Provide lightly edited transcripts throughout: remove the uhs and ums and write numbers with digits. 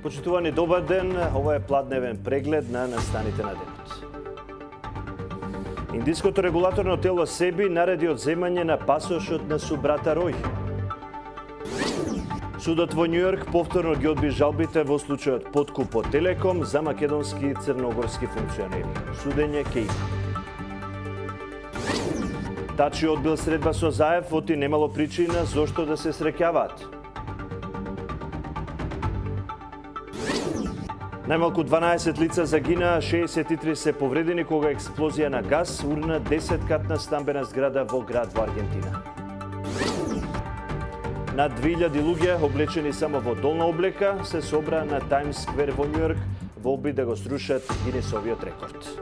Почитувани, добар ден. Ова е пладневен преглед на настаните на денот. Индиското регулаторно тело СЕБИ нареди одземање на пасошот на субрата Рој. Судот во Њујорк повторно ги одби жалбите во случајот подкуп од Телеком за македонски и црногорски функционери. Судење ке има. Тачи одбил средба со Заев, оти немало причина зошто да се среќаваат. Најмалку 12 лица загинаа, 63 се повредени кога експлозија на газ урна 10-катна стамбена зграда во град во Аргентина. Над 2000 луѓе, облечени само во долна облека, се собра на Таймс Сквер во Њујорк во обид да го срушат Гинесовиот рекорд.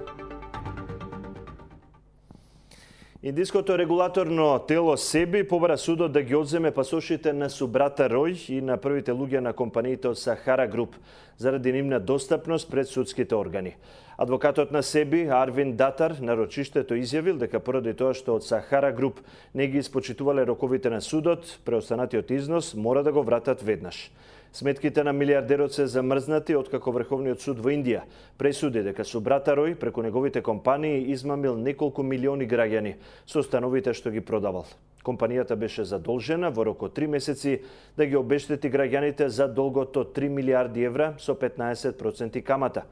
Индиското регулаторно тело СЕБИ побара судот да ги одземе пасошите на субрата Рој и на првите луѓе на компаниите од Сахара Груп заради нивна достапност пред судските органи. Адвокатот на СЕБИ, Арвин Датар, на рочиштето изјавил дека поради тоа што од Сахара Груп не ги испочитувале роковите на судот, преостанатиот износ мора да го вратат веднаш. Сметките на милиардерот се замрзнати откако Врховниот суд во Индија пресуди дека субрата Рој преку неговите компании измамил неколку милиони граѓани со становите што ги продавал. Компанијата беше задолжена во рок од 3 месеци да ги обештети граѓаните за долгот од 3 милиарди евра со 15% камата.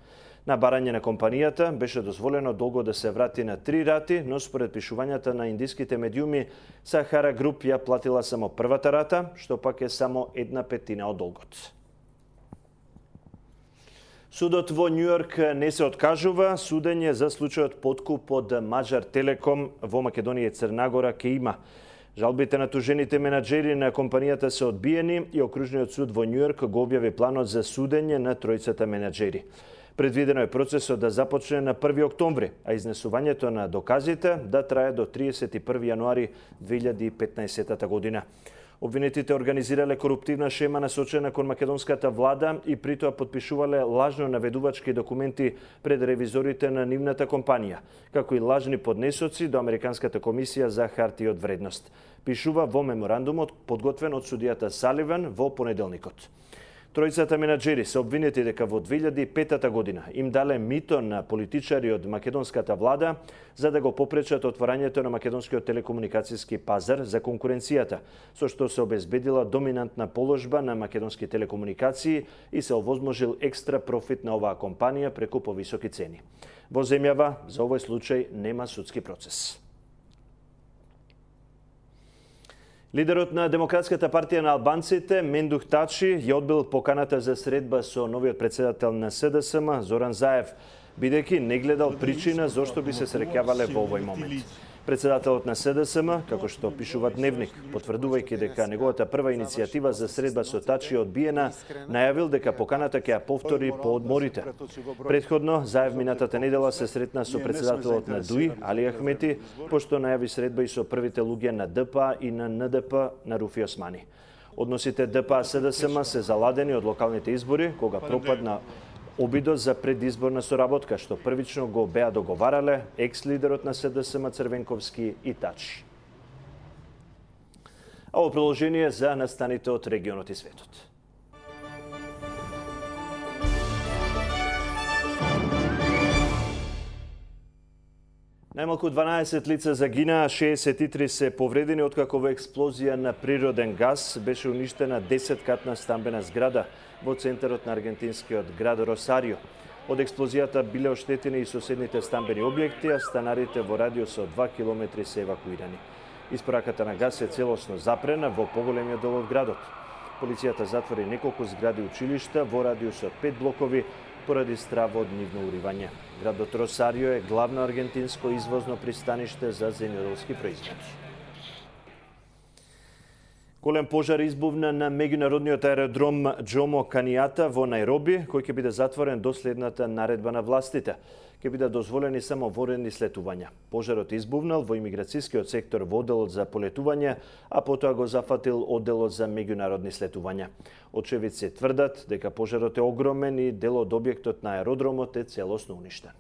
На барање на компанијата беше дозволено долго да се врати на 3 рати, но според пишувањата на индиските медиуми, Сахара Груп ја платила само првата рата, што пак е само 1/5 од долгот. Судот во Њујорк не се откажува. Судење за случајот подкуп од Маđар Телеком во Македонија и Црна Гора ке има. Жалбите на тужените менаџери на компанијата се одбиени и Окружниот суд во Њујорк го објави планот за судење на тројцата менаџери. Предвидено е процесот да започне на 1 октомври, а изнесувањето на доказите да трае до 31 јануари 2015 година. Обвинетите организирале коруптивна шема насочена кон македонската влада и при тоа подпишувале лажно наведувачки документи пред ревизорите на нивната компанија, како и лажни поднесоци до Американската комисија за хартии од вредност. Пишува во меморандумот подготвен од судијата Саливан во понеделникот. Тројцата менаџери се обвинети дека во 2005 година им дале мито на политичари од македонската влада за да го попречат отворањето на македонскиот телекомуникацијски пазар за конкуренцијата, со што се обезбедила доминантна положба на македонски телекомуникации и се овозможил екстра профит на оваа компанија преку повисоки цени. Во земјава за овој случај нема судски процес. Лидерот на Демократската партија на албанците, Мендух Тачи, ја одбил поканата за средба со новиот председател на СДСМ, Зоран Заев, бидејќи не гледал причина зошто би се среќавале во овој момент. Председателот на СДСМ, како што пишува Дневник, потврдувајќи дека неговата прва иницијатива за средба со Тачи е одбиена, најавил дека поканата ќе ја повтори по одморите. Предходно, Заев минатата недела се сретна со председателот на ДУИ, Али Ахмети, пошто најави средба и со првите луѓе на ДПА и на НДП на Руфи Османи. Односите ДПА СДСМ се заладени од локалните избори, кога пропадна обидот за предизборна соработка, што првично го беа договарале екс-лидерот на СДСМ Црвенковски и Тачи. А во продолжение за настаните од регионот и светот. Најмалку 12 лица загинаа, 63 се повредени откако во експлозија на природен газ беше уништена 10-катна стамбена зграда во центарот на аргентинскиот град Росарио. Од експлозијата биле оштетени и соседните стамбени објекти, а станарите во радиус од 2 километри се евакуирани. Испораката на газ е целосно запрена во поголемиот дел од градот. Полицијата затвори неколку згради училишта во радиус од 5 блокови поради страва од нивно уривање. Градот Росарио е главно аргентинско извозно пристаниште за земјоделски производи. Голем пожар избувна на меѓународниот аеродром Џомо Канијата во Најроби, кој ќе биде затворен до следната наредба на властите. Ќе бидат дозволени само воредни слетувања. Пожарот избувнал во имиграцијскиот сектор во одделот за полетување, а потоа го зафатил одделот за меѓународни слетувања. Очевидци тврдат дека пожарот е огромен и дел од објектот на аеродромот е целосно уништен.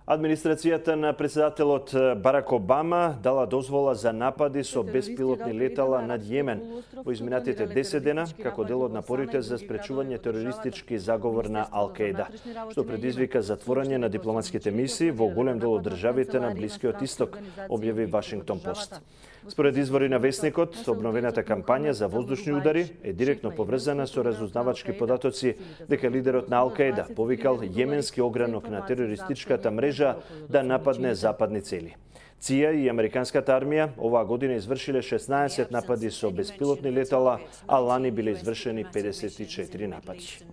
Администрацијата на председателот Барак Обама дала дозвола за напади со беспилотни летала над Јемен во изминатите 10 дена како дел од напорите за спречување терористички заговор на Ал-Каида, што предизвика затворање на дипломатските мисии во голем дел од државите на Блискиот Исток, објави Вашингтон Пост. Според извори на весникот, обновената кампања за воздушни удари е директно поврзана со разузнавачки податоци дека лидерот на Ал-Каида повикал јеменски огранок на терористичката мрежа да нападне западни цели. ЦИА и американската армија оваа година извршиле 16 напади со беспилотни летала, а лани биле извршени 54 напади.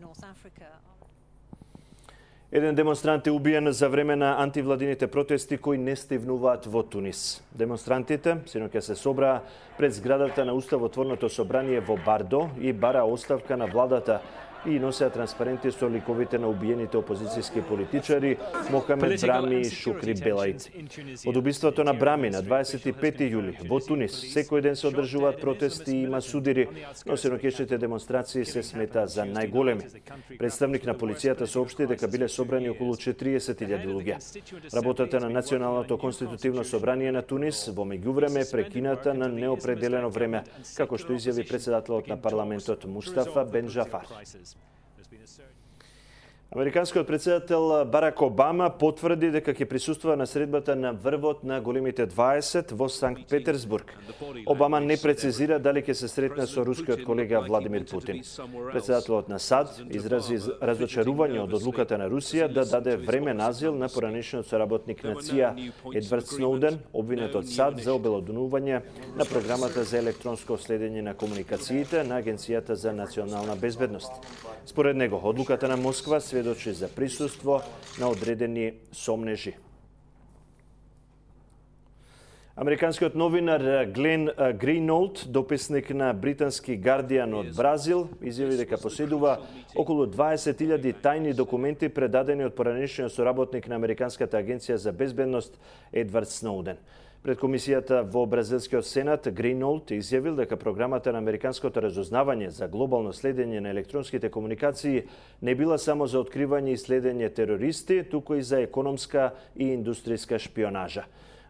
Еден демонстрант е убиен за време на антивладините протести кои не стивнуваат во Тунис. Демонстрантите синоќа се собраа пред зградата на Уставотворното собрание во Бардо и бара оставка на владата и носеа транспаренти со ликовите на убиените опозицијски политичари Мохамед Брами и Шукри Белаид. Од убиството на Брами на 25 јули во Тунис секој ден се одржуваат протести и има судири, но синоќешните демонстрации се смета за најголеми. Представник на полицијата соопшти дека биле собрани околу 40.000 луѓе. Работата на Националното конститутивно собрание на Тунис во меѓувреме е прекината на неопределено време, како што изјави председателот на парламентот Мустафа Бен Джафар. Американскиот председател Барак Обама потврди дека ќе присуствува на средбата на врвот на големите 20 во Санкт Петерсбург. Обама не прецизира дали ќе се сретне со рускиот колега Владимир Путин. Председателот на САД изрази разочарување од одлуката на Русија да даде времен азил на поранешниот соработник на ЦИА Едвард Сноуден, обвинет од САД за обелоденување на програмата за електронско следење на комуникациите на Агенцијата за национална безбедност. Според него, одлуката на Москва сведочи за присуство на одредени сомнежи. Американскиот новинар Глен Гринолд, дописник на британски Гардијан од Бразил, изјави дека поседува околу 20.000 тајни документи предадени од поранешниот соработник на Американската агенција за безбедност Едвард Сноуден. Пред комисијата во Бразилскиот сенат, Гринолд изјавил дека програмата на американското разузнавање за глобално следење на електронските комуникации не била само за откривање и следење терористи, туку и за економска и индустријска шпионажа.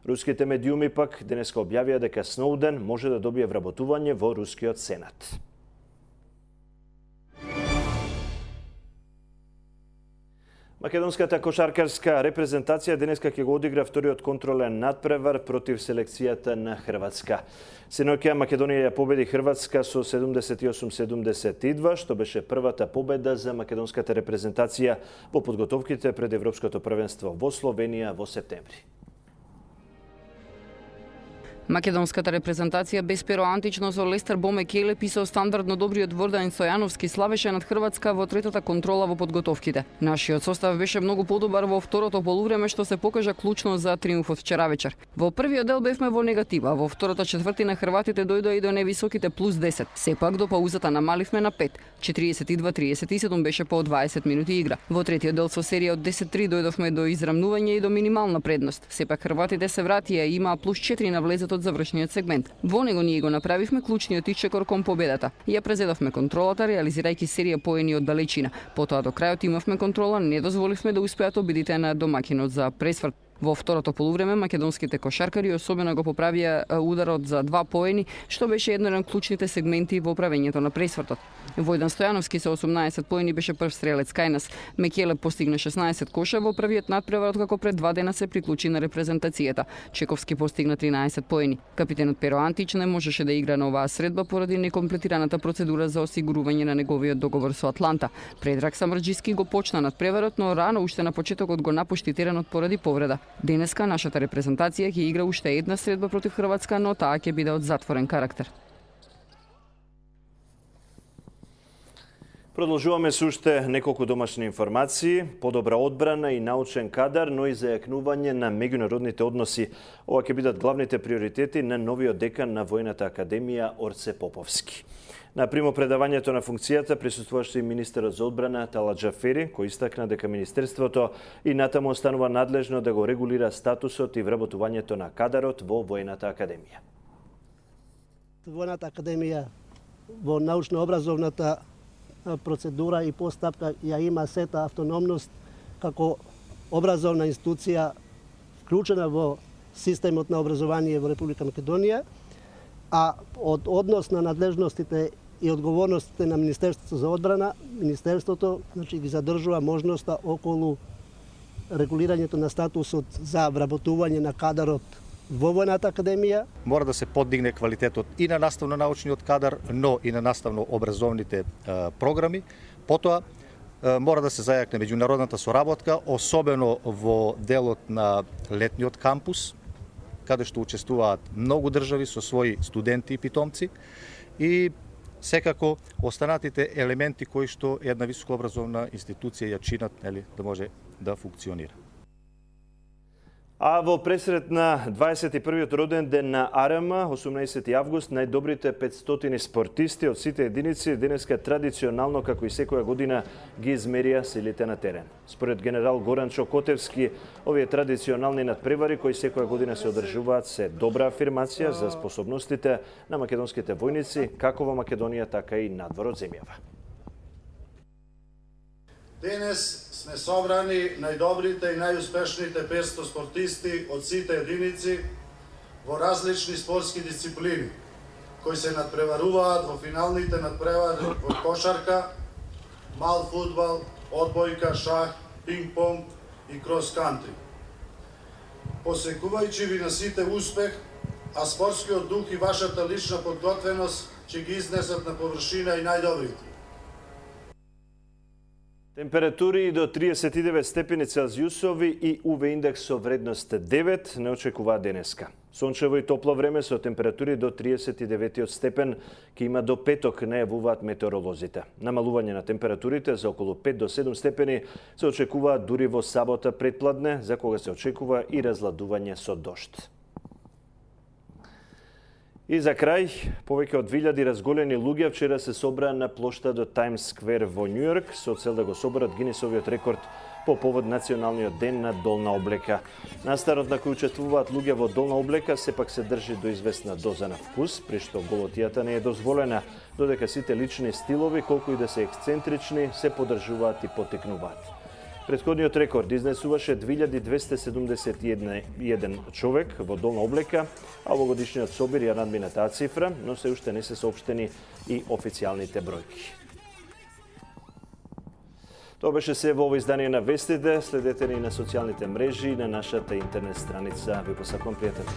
Руските медиуми пак денеска објавија дека Сноуден може да добие вработување во Рускиот сенат. Македонската кошаркарска репрезентација денеска ќе го одигра вториот контролен надпревар против селекцијата на Хрватска. Синоќа Македонија ја победи Хрватска со 78-72, што беше првата победа за македонската репрезентација во подготовките пред Европското првенство во Словенија во септември. Македонската репрезентација без Перо Антично со Лестер Бомекеле писал стандардно добриот Вордан Стојановски славеше над Хрватска во третата контрола во подготовките. Нашиот состав беше многу подобар во второто полувреме, што се покажа клучно за триумфот вчера вечер. Во првиот дел бевме во негатива, во втората четвртина хрватите дојдоа и до невисоките плюс 10. Сепак до паузата намаливме на 5. 42-37 беше по 20 минути игра. Во третиот дел со серија од 10-3 дојдовме до израмнување и до минимална предност. Сепак хрватите се вратија и имаа плюс 4 на влезот од завршниот сегмент. Во него ние го направивме клучниот исчекор кон победата. Ја презедовме контролата, реализирајќи серија поени од далечина. Потоа до крајот имавме контрола, не дозволивме да успеат обидите на домакинот за пресврт. Во второто полувреме македонските кошаркари особено го поправија ударот за 2 поени, што беше еден од клучните сегменти во правењето на пресвртот. Војдан Стојановски со 18 поени беше прв стрелец кај нас. Мекеле постигна 16 коша во првиот надпревар како пред 2 дена се приклучи на репрезентацијата. Чековски постигна 13 поени. Капитенот Перо Антич не можеше да игра на оваа средба поради некомплетираната процедура за осигурување на неговиот договор со Атланта. Предраг Самрџиски го почна надпреварот, но рано уште на почетокот го напушти теренот поради повреда. Денеска нашата репрезентација ќе игра уште една средба против Хрватска, но таа ќе биде од затворен карактер. Продолжуваме со уште неколку домашни информации, подобра одбрана и научен кадар, но и зајакнување на меѓународните односи. Ова ќе бидат главните приоритети на новиот декан на Војната академија Орце Поповски. На примопредавањето на функцијата присуствуваше и министерот за одбрана Талат Джафери, кој истакна дека министерството и натаму останува надлежно да го регулира статусот и вработувањето на кадарот во Војната академија. Војната академија во научно-образовната процедура и постапка ја има сета автономност како образовна институција вклучена во системот на образование во Република Македонија, а од однос на надлежностите и одговорностите на Министерството за одбрана, Министерството ги задржува можноста околу регулирањето на статусот за вработување на кадарот во Војната академија. Мора да се подигне квалитетот и на наставно-научниот кадар, но и на наставно-образовните програми. Потоа мора да се зајакне меѓународната соработка, особено во делот на летниот кампус, каде што учествуваат многу држави со своји студенти и питомци, и секако останатите елементи кои што една високообразовна институција ја чинат, да може да функционира. А во пресрет на 21-тиот роден ден на АРМ, 18 август, најдобрите 500 спортисти од сите единици денеска традиционално, како и секоја година, ги измерија силите на терен. Според генерал Горан Чокотевски, овие традиционални надпревари кои секоја година се одржуваат се добра афирмација за способностите на македонските војници, како во Македонија, така и надвор од земјава. Денес сме собрани најдобрите и најуспешните 500 спортисти од сите единици во различни спортски дисциплини, кои се надпреваруваат во финалните надпревари во кошарка, мал фудбал, одбојка, шах, пинг-понг и крос-кантри. Посекувајќи ви на сите успех, а спортскиот дух и вашата лична подготвеност ќе ги изнесат на површина и најдобрите. Температури до 39 степени Целзиусови и УВ индекс со вредност 9 не очекуваат денеска. Сончево и топло време со температури до 39 степен ке има до петок, најавуваат метеоролозите. Намалување на температурите за околу 5 до 7 степени се очекуваат дури во сабота предпладне, за кога се очекува и разладување со дожд. И за крај, повеќе од 2000 разголени луѓе вчера се собраа на плоштадот Таймс Сквер во Њујорк со цел да го соберат Гинисовиот рекорд по повод Националниот ден на долна облека. Настарот на кој учествуваат луѓе во долна облека сепак се држи до известна доза на вкус, при што голотијата не е дозволена, додека сите лични стилови, колку и да се ексцентрични, се поддржуваат и потекнуваат. Претходниот рекорд изнесуваше 2271 човек во долна облека, а овогодишниот собир ја надмина таа цифра, но се уште не се соопштени и официјалните бројки. Тоа беше се во ово издание на вестите. Следете ни на социјалните мрежи и на нашата интернет страница. Ви посакувам пријатен.